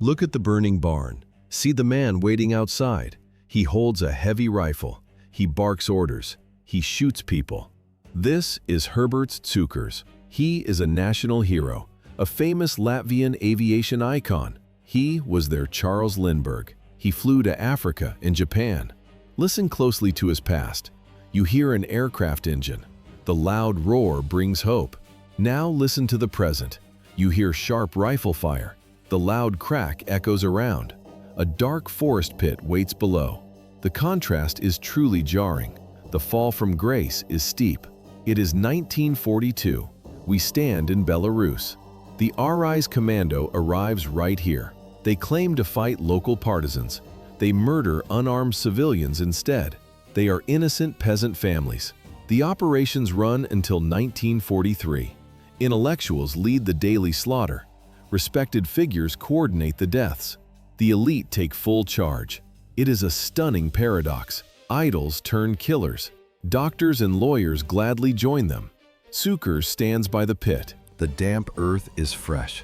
Look at the burning barn. See the man waiting outside. He holds a heavy rifle. He barks orders. He shoots people. This is Herbert Cukurs. He is a national hero, a famous Latvian aviation icon. He was their Charles Lindbergh. He flew to Africa and Japan. Listen closely to his past. You hear an aircraft engine. The loud roar brings hope. Now listen to the present. You hear sharp rifle fire. The loud crack echoes around. A dark forest pit waits below. The contrast is truly jarring. The fall from grace is steep. It is 1942. We stand in Belarus. The Arajs Commando arrives right here. They claim to fight local partisans. They murder unarmed civilians instead. They are innocent peasant families. The operations run until 1943. Intellectuals lead the daily slaughter. Respected figures coordinate the deaths. The elite take full charge. It is a stunning paradox. Idols turn killers. Doctors and lawyers gladly join them. Cukurs stands by the pit. The damp earth is fresh.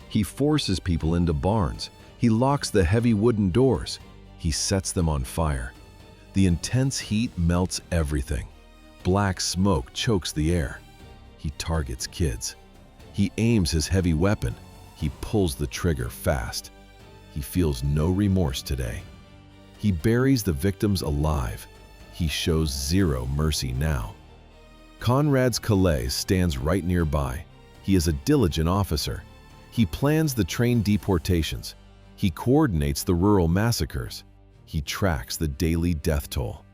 He forces people into barns. He locks the heavy wooden doors. He sets them on fire. The intense heat melts everything. Black smoke chokes the air. He targets kids. He aims his heavy weapon. He pulls the trigger fast. He feels no remorse today. He buries the victims alive. He shows zero mercy now. Konrad's Calais stands right nearby. He is a diligent officer. He plans the train deportations. He coordinates the rural massacres. He tracks the daily death toll.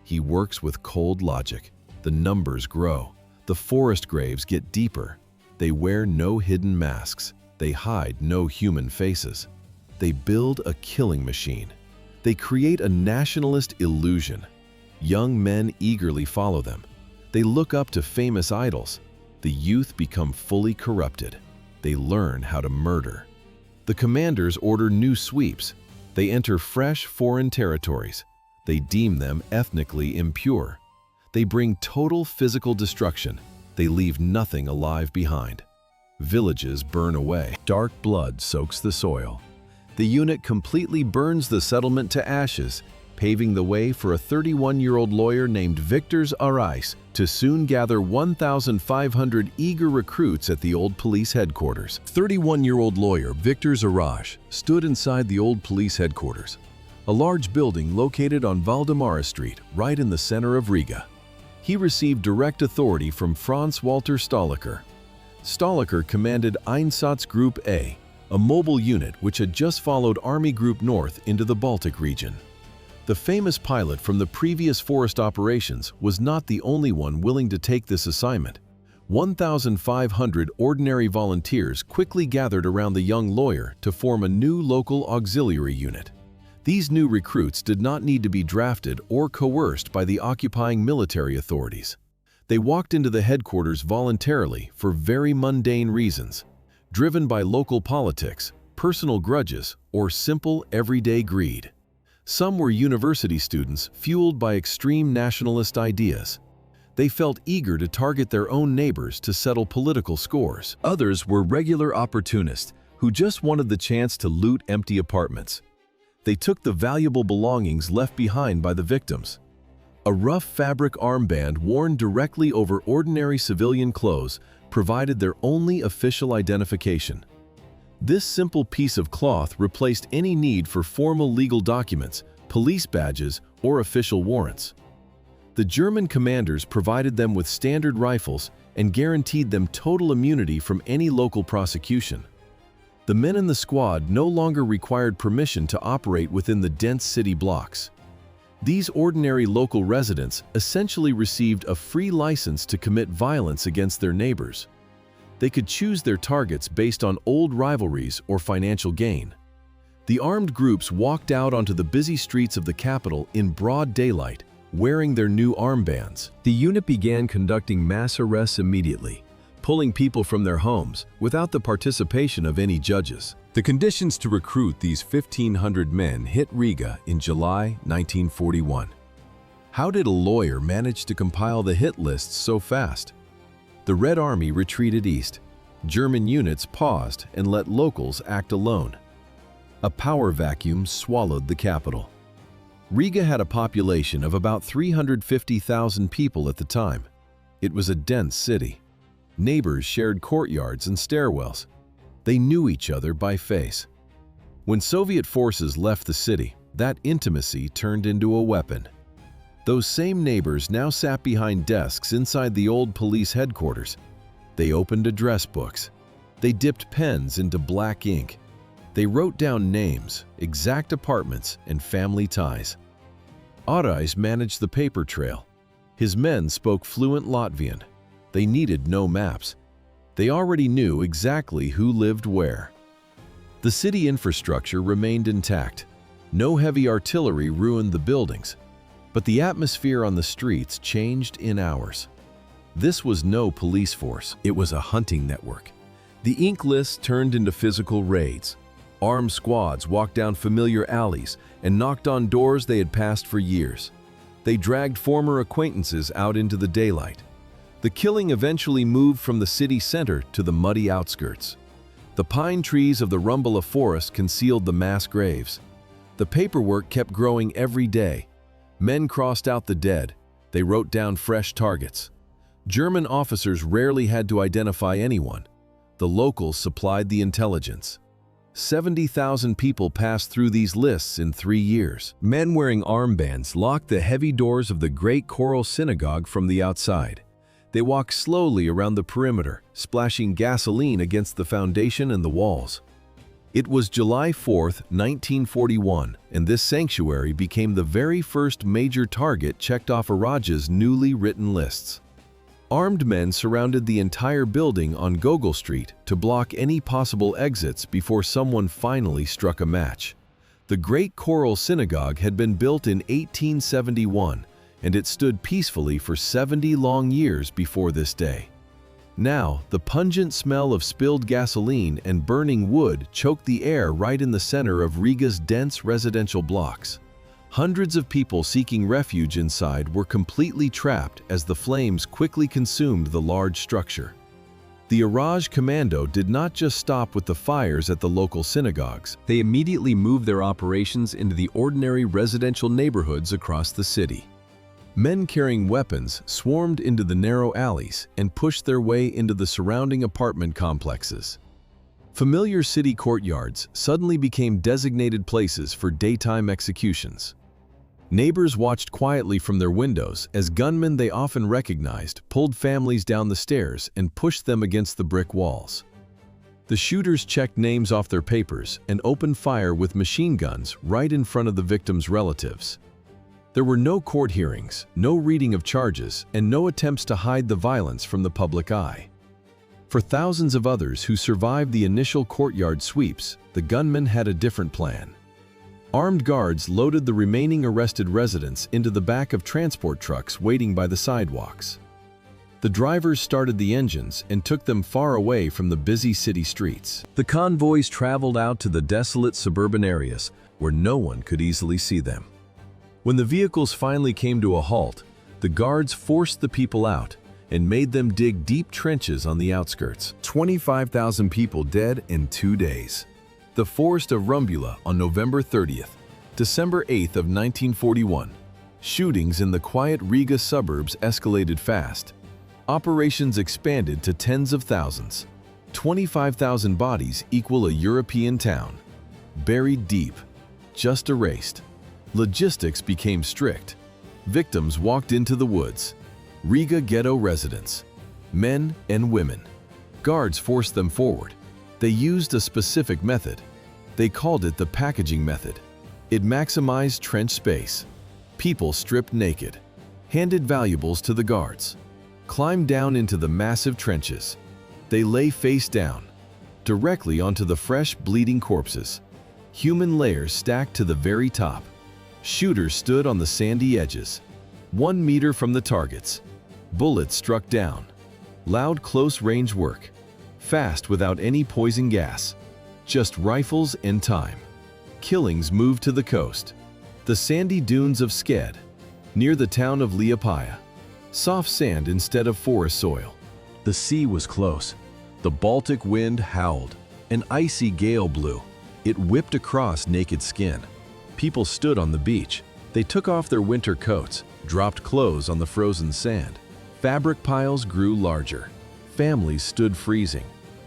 He works with cold logic. The numbers grow. The forest graves get deeper. They wear no hidden masks. They hide no human faces. They build a killing machine. They create a nationalist illusion. Young men eagerly follow them. They look up to famous idols. The youth become fully corrupted. They learn how to murder. The commanders order new sweeps. They enter fresh foreign territories. They deem them ethnically impure. They bring total physical destruction. They leave nothing alive behind. Villages burn away. Dark blood soaks the soil. The unit completely burns the settlement to ashes, paving the way for a 31-year-old lawyer named Viktor Arājs to soon gather 1,500 eager recruits at the old police headquarters. 31-year-old lawyer Viktor Arājs stood inside the old police headquarters, a large building located on Valdemara Street, right in the center of Riga. He received direct authority from Franz Walter Stoliker. Stoliker commanded Einsatz Group A, a mobile unit which had just followed Army Group North into the Baltic region. The famous pilot from the previous forest operations was not the only one willing to take this assignment. 1,500 ordinary volunteers quickly gathered around the young lawyer to form a new local auxiliary unit. These new recruits did not need to be drafted or coerced by the occupying military authorities. They walked into the headquarters voluntarily for very mundane reasons, driven by local politics, personal grudges, or simple everyday greed. Some were university students fueled by extreme nationalist ideas. They felt eager to target their own neighbors to settle political scores. Others were regular opportunists who just wanted the chance to loot empty apartments. They took the valuable belongings left behind by the victims. A rough fabric armband worn directly over ordinary civilian clothes provided their only official identification. This simple piece of cloth replaced any need for formal legal documents, police badges, or official warrants. The German commanders provided them with standard rifles and guaranteed them total immunity from any local prosecution. The men in the squad no longer required permission to operate within the dense city blocks. These ordinary local residents essentially received a free license to commit violence against their neighbors. They could choose their targets based on old rivalries or financial gain. The armed groups walked out onto the busy streets of the capital in broad daylight, wearing their new armbands. The unit began conducting mass arrests immediately, pulling people from their homes without the participation of any judges. The conditions to recruit these 1,500 men hit Riga in July 1941. How did a lawyer manage to compile the hit lists so fast? The Red Army retreated east. German units paused and let locals act alone. A power vacuum swallowed the capital. Riga had a population of about 350,000 people at the time. It was a dense city. Neighbors shared courtyards and stairwells. They knew each other by face. When Soviet forces left the city, that intimacy turned into a weapon. Those same neighbors now sat behind desks inside the old police headquarters. They opened address books. They dipped pens into black ink. They wrote down names, exact apartments, and family ties. Arājs managed the paper trail. His men spoke fluent Latvian. They needed no maps. They already knew exactly who lived where. The city infrastructure remained intact. No heavy artillery ruined the buildings, but the atmosphere on the streets changed in hours. This was no police force, it was a hunting network. The ink lists turned into physical raids. Armed squads walked down familiar alleys and knocked on doors they had passed for years. They dragged former acquaintances out into the daylight. The killing eventually moved from the city center to the muddy outskirts. The pine trees of the Rumbula forest concealed the mass graves. The paperwork kept growing every day. Men crossed out the dead. They wrote down fresh targets. German officers rarely had to identify anyone. The locals supplied the intelligence. 70,000 people passed through these lists in 3 years. Men wearing armbands locked the heavy doors of the Great Choral Synagogue from the outside. They walked slowly around the perimeter, splashing gasoline against the foundation and the walls. It was July 4th, 1941, and this sanctuary became the very first major target checked off Araj's newly written lists. Armed men surrounded the entire building on Gogol Street to block any possible exits before someone finally struck a match. The Great Choral Synagogue had been built in 1871, and it stood peacefully for 70 long years before this day. Now, the pungent smell of spilled gasoline and burning wood choked the air right in the center of Riga's dense residential blocks. Hundreds of people seeking refuge inside were completely trapped as the flames quickly consumed the large structure. The Arajs Commando did not just stop with the fires at the local synagogues. They immediately moved their operations into the ordinary residential neighborhoods across the city. Men carrying weapons swarmed into the narrow alleys and pushed their way into the surrounding apartment complexes. Familiar city courtyards suddenly became designated places for daytime executions. Neighbors watched quietly from their windows as gunmen they often recognized pulled families down the stairs and pushed them against the brick walls. The shooters checked names off their papers and opened fire with machine guns right in front of the victims' relatives. There were no court hearings, no reading of charges, and no attempts to hide the violence from the public eye. For thousands of others who survived the initial courtyard sweeps, the gunmen had a different plan. Armed guards loaded the remaining arrested residents into the back of transport trucks waiting by the sidewalks. The drivers started the engines and took them far away from the busy city streets. The convoys traveled out to the desolate suburban areas where no one could easily see them. When the vehicles finally came to a halt, the guards forced the people out and made them dig deep trenches on the outskirts. 25,000 people dead in 2 days. The forest of Rumbula on November 30th, December 8th of 1941. Shootings in the quiet Riga suburbs escalated fast. Operations expanded to tens of thousands. 25,000 bodies equal a European town. Buried deep, just erased. Logistics became strict. Victims walked into the woods. Riga ghetto residents, men and women. Guards forced them forward. They used a specific method. They called it the packaging method. It maximized trench space. People stripped naked, handed valuables to the guards, climbed down into the massive trenches. They lay face down, directly onto the fresh, bleeding corpses. Human layers stacked to the very top. Shooters stood on the sandy edges, 1 meter from the targets. Bullets struck down. Loud close-range work. Fast without any poison gas. Just rifles and time. Killings moved to the coast. The sandy dunes of Sked, near the town of Liepāja. Soft sand instead of forest soil. The sea was close. The Baltic wind howled. An icy gale blew. It whipped across naked skin. People stood on the beach. They took off their winter coats, dropped clothes on the frozen sand. Fabric piles grew larger. Families stood freezing.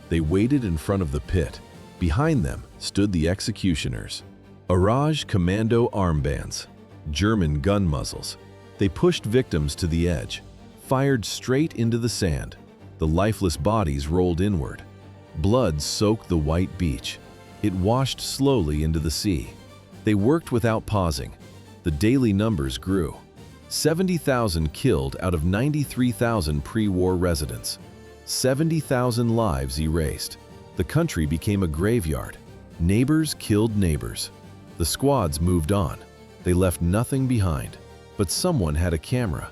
They waited in front of the pit. Behind them stood the executioners. Arajs Commando armbands, German gun muzzles. They pushed victims to the edge, fired straight into the sand. The lifeless bodies rolled inward. Blood soaked the white beach. It washed slowly into the sea. They worked without pausing. The daily numbers grew. 70,000 killed out of 93,000 pre-war residents. 70,000 lives erased. The country became a graveyard. Neighbors killed neighbors. The squads moved on. They left nothing behind. But someone had a camera.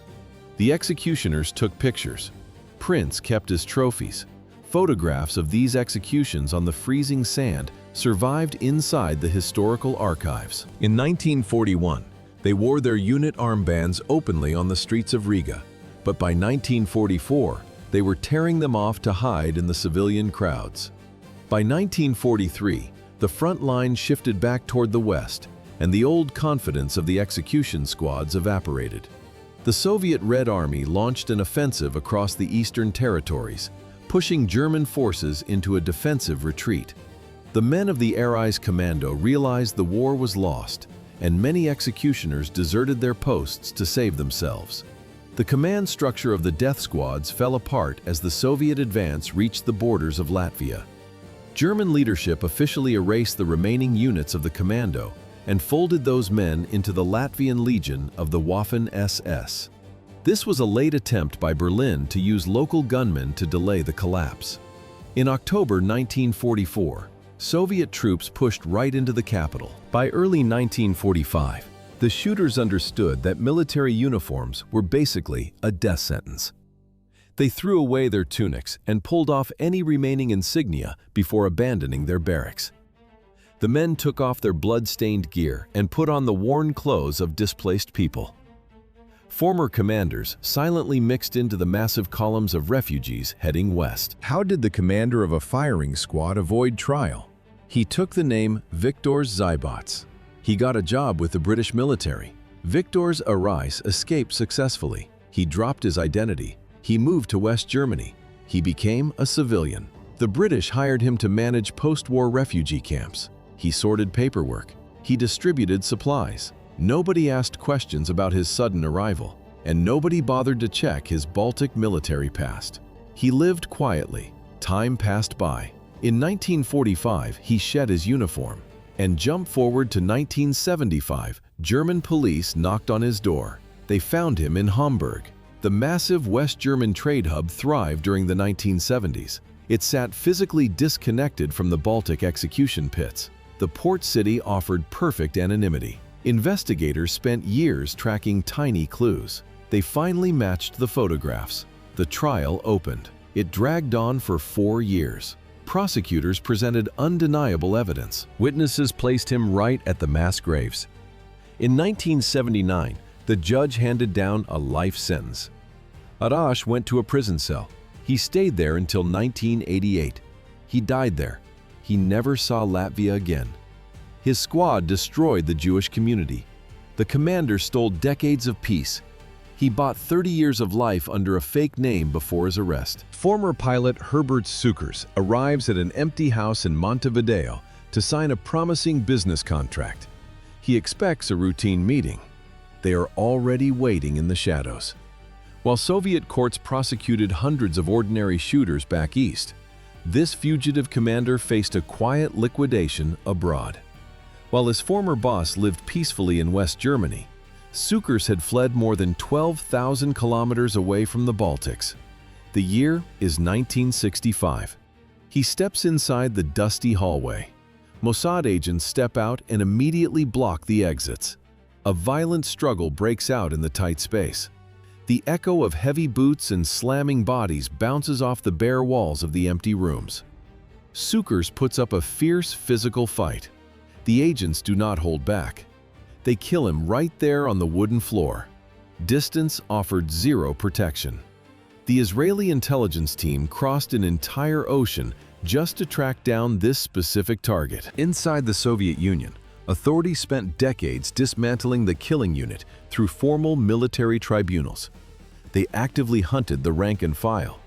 The executioners took pictures. Prints kept as trophies. Photographs of these executions on the freezing sand survived inside the historical archives. In 1941, they wore their unit armbands openly on the streets of Riga, but by 1944, they were tearing them off to hide in the civilian crowds. By 1943, the front line shifted back toward the west, and the old confidence of the execution squads evaporated. The Soviet Red Army launched an offensive across the eastern territories, pushing German forces into a defensive retreat. The men of the Arajs Commando realized the war was lost, and many executioners deserted their posts to save themselves. The command structure of the death squads fell apart as the Soviet advance reached the borders of Latvia. German leadership officially erased the remaining units of the commando and folded those men into the Latvian Legion of the Waffen-SS. This was a late attempt by Berlin to use local gunmen to delay the collapse. In October 1944, Soviet troops pushed right into the capital. By early 1945, the shooters understood that military uniforms were basically a death sentence. They threw away their tunics and pulled off any remaining insignia before abandoning their barracks. The men took off their blood-stained gear and put on the worn clothes of displaced people. Former commanders silently mixed into the massive columns of refugees heading west. How did the commander of a firing squad avoid trial? He took the name Viktor's Zybots. He got a job with the British military. Viktor's Arājs escaped successfully. He dropped his identity. He moved to West Germany. He became a civilian. The British hired him to manage post-war refugee camps. He sorted paperwork. He distributed supplies. Nobody asked questions about his sudden arrival, and nobody bothered to check his Baltic military past. He lived quietly. Time passed by. In 1945, he shed his uniform. And jump forward to 1975, German police knocked on his door. They found him in Hamburg. The massive West German trade hub thrived during the 1970s. It sat physically disconnected from the Baltic execution pits. The port city offered perfect anonymity. Investigators spent years tracking tiny clues. They finally matched the photographs. The trial opened. It dragged on for 4 years. Prosecutors presented undeniable evidence. Witnesses placed him right at the mass graves. In 1979, the judge handed down a life sentence. Arājs went to a prison cell. He stayed there until 1988. He died there. He never saw Latvia again. His squad destroyed the Jewish community. The commander stole decades of peace. He bought 30 years of life under a fake name before his arrest. Former pilot Herbert Sukers arrives at an empty house in Montevideo to sign a promising business contract. He expects a routine meeting. They are already waiting in the shadows. While Soviet courts prosecuted hundreds of ordinary shooters back east, this fugitive commander faced a quiet liquidation abroad. While his former boss lived peacefully in West Germany, Sukers had fled more than 12,000 kilometers away from the Baltics. The year is 1965. He steps inside the dusty hallway. Mossad agents step out and immediately block the exits. A violent struggle breaks out in the tight space. The echo of heavy boots and slamming bodies bounces off the bare walls of the empty rooms. Sukers puts up a fierce physical fight. The agents do not hold back. They kill him right there on the wooden floor. Distance offered zero protection. The Israeli intelligence team crossed an entire ocean just to track down this specific target. Inside the Soviet Union, authorities spent decades dismantling the killing unit through formal military tribunals. They actively hunted the rank and file.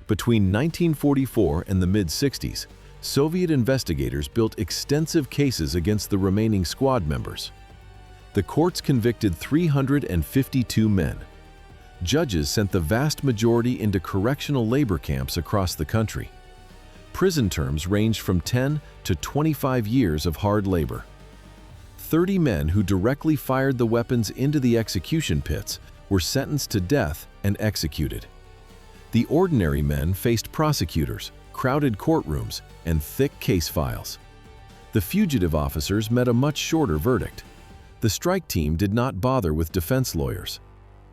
Between 1944 and the mid-60s, Soviet investigators built extensive cases against the remaining squad members. The courts convicted 352 men. Judges sent the vast majority into correctional labor camps across the country. Prison terms ranged from 10 to 25 years of hard labor. 30 men who directly fired the weapons into the execution pits were sentenced to death and executed. The ordinary men faced prosecutors, crowded courtrooms, and thick case files. The fugitive officers met a much shorter verdict. The strike team did not bother with defense lawyers.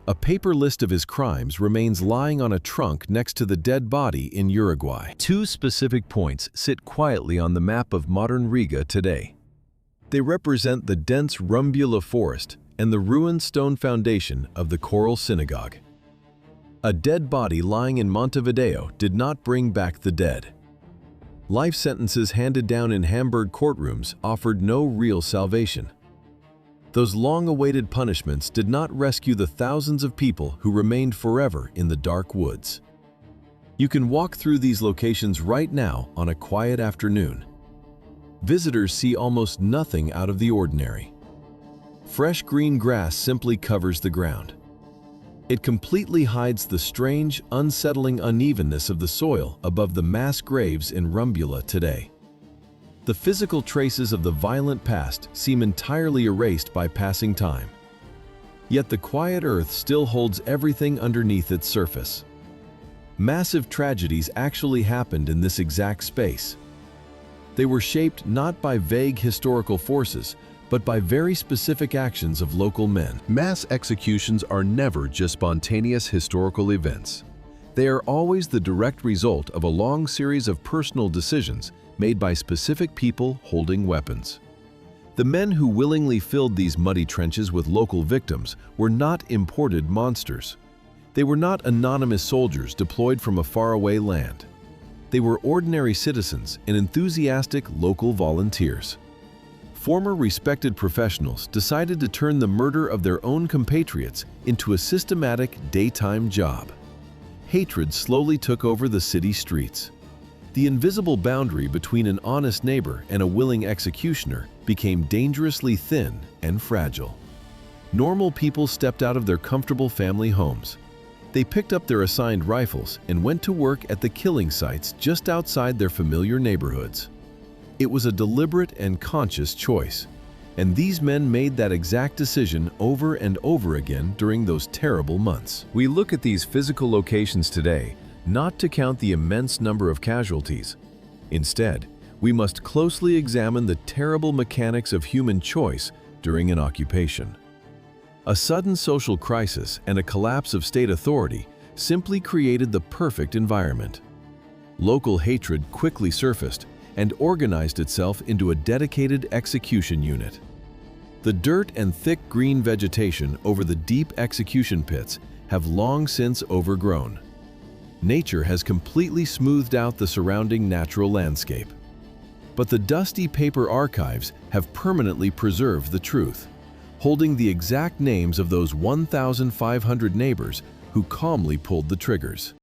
A paper list of his crimes remains lying on a trunk next to the dead body in Uruguay. Two specific points sit quietly on the map of modern Riga today. They represent the dense Rumbula forest and the ruined stone foundation of the Choral Synagogue. A dead body lying in Montevideo did not bring back the dead. Life sentences handed down in Hamburg courtrooms offered no real salvation. Those long-awaited punishments did not rescue the thousands of people who remained forever in the dark woods. You can walk through these locations right now on a quiet afternoon. Visitors see almost nothing out of the ordinary. Fresh green grass simply covers the ground. It completely hides the strange, unsettling unevenness of the soil above the mass graves in Rumbula today. The physical traces of the violent past seem entirely erased by passing time. Yet the quiet earth still holds everything underneath its surface. Massive tragedies actually happened in this exact space. They were shaped not by vague historical forces, but by very specific actions of local men. Mass executions are never just spontaneous historical events. They are always the direct result of a long series of personal decisions made by specific people holding weapons. The men who willingly filled these muddy trenches with local victims were not imported monsters. They were not anonymous soldiers deployed from a faraway land. They were ordinary citizens and enthusiastic local volunteers. Former respected professionals decided to turn the murder of their own compatriots into a systematic daytime job. Hatred slowly took over the city streets. The invisible boundary between an honest neighbor and a willing executioner became dangerously thin and fragile. Normal people stepped out of their comfortable family homes. They picked up their assigned rifles and went to work at the killing sites just outside their familiar neighborhoods. It was a deliberate and conscious choice, and these men made that exact decision over and over again during those terrible months. We look at these physical locations today not to count the immense number of casualties. Instead, we must closely examine the terrible mechanics of human choice during an occupation. A sudden social crisis and a collapse of state authority simply created the perfect environment. Local hatred quickly surfaced and organized itself into a dedicated execution unit. The dirt and thick green vegetation over the deep execution pits have long since overgrown. Nature has completely smoothed out the surrounding natural landscape. But the dusty paper archives have permanently preserved the truth, holding the exact names of those 1,500 neighbors who calmly pulled the triggers.